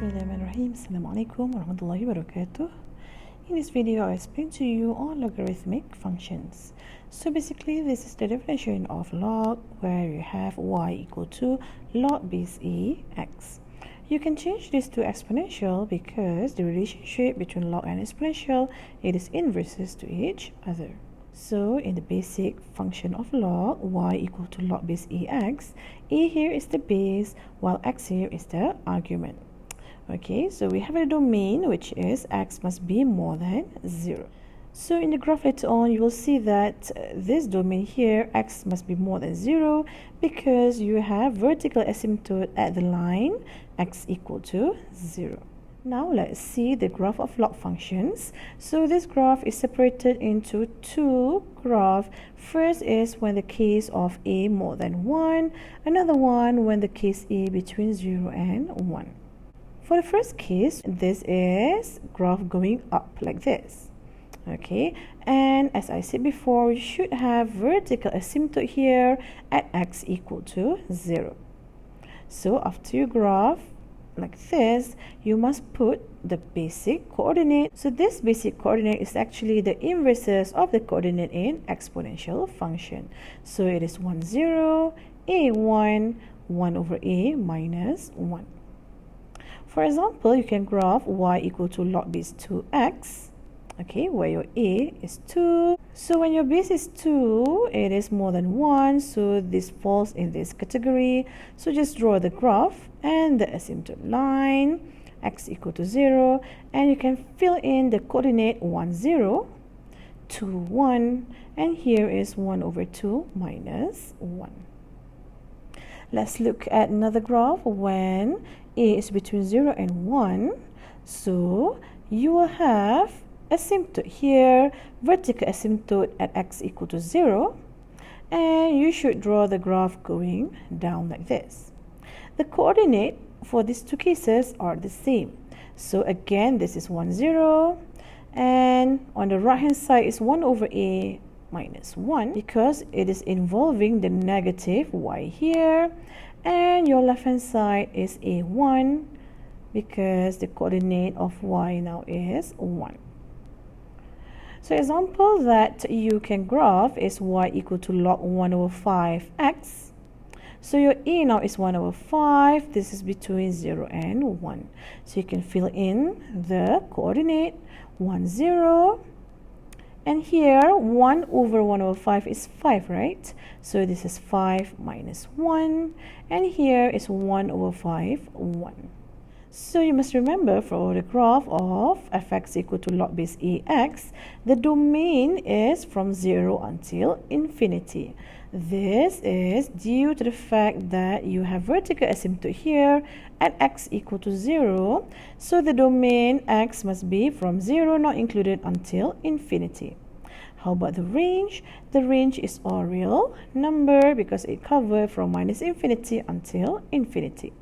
Bismillahirrahmanirrahim. Assalamualaikum warahmatullahi wabarakatuh. In this video, I explain to you on logarithmic functions. So basically, this is the definition of log, where you have y equal to log base e x. You can change this to exponential because the relationship between log and exponential, it is inverses to each other. So in the basic function of log, y equal to log base ex, e here is the base, while x here is the argument. Okay, so we have a domain which is x must be more than 0. So in the graph later on, you will see that this domain here, x must be more than 0, because you have vertical asymptote at the line x equal to 0. Now let's see the graph of log functions. So this graph is separated into two graphs. First is when the case of a more than 1, another one when the case a between 0 and 1. For the first case, this is graph going up like this. Okay, and as I said before, you should have vertical asymptote here at x equal to 0. So after you graph like this, you must put the basic coordinate. So this basic coordinate is actually the inverses of the coordinate in exponential function. So it is 1, 0, a1, 1 over a minus 1. For example, you can graph y equal to log base 2x, okay, where your a is 2. So when your base is 2, it is more than 1, so this falls in this category. So just draw the graph and the asymptote line, x equal to 0, and you can fill in the coordinate 1, 0, 2, 1, and here is 1 over 2 minus 1. Let's look at another graph when a is between 0 and 1. So you will have asymptote here, vertical asymptote at x equal to 0, and you should draw the graph going down like this. The coordinate for these two cases are the same. So again, this is 1, 0, and on the right hand side is 1 over a minus 1 because it is involving the negative y here, and your left hand side is a1 because the coordinate of y now is 1. So example that you can graph is y equal to log 1 over 5x. So your a now is 1 over 5. This is between 0 and 1. So you can fill in the coordinate 1, 0. And here 1 over 1 over 5 is 5, right? So this is 5 minus 1. And here is 1 over 5, 1. So you must remember for the graph of fx equal to log base ex, the domain is from 0 until infinity. This is due to the fact that you have vertical asymptote here at x equal to 0. So the domain x must be from 0 not included until infinity. How about the range? The range is all real number because it covers from minus infinity until infinity.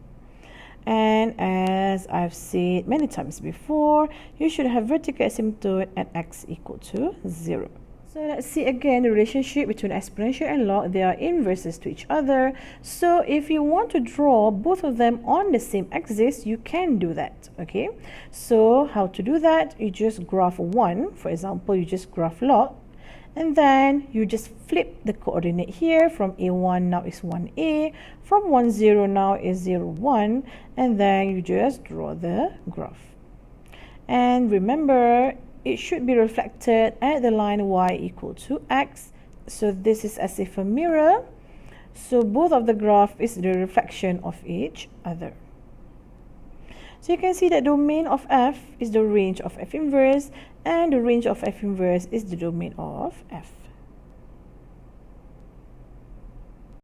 And as I've said many times before, you should have vertical asymptote at x equal to 0. So let's see again the relationship between exponential and log. They are inverses to each other. So if you want to draw both of them on the same axis, you can do that. Okay, so how to do that? You just graph 1. For example, you just graph log, and then you just flip the coordinate here. From a1 now is 1a, from 1, 0 now is 0, 1, and then you just draw the graph. And remember, it should be reflected at the line y equal to x. So this is as if a mirror. So both of the graph is the reflection of each other. So you can see that domain of f is the range of f inverse, and the range of f inverse is the domain of f.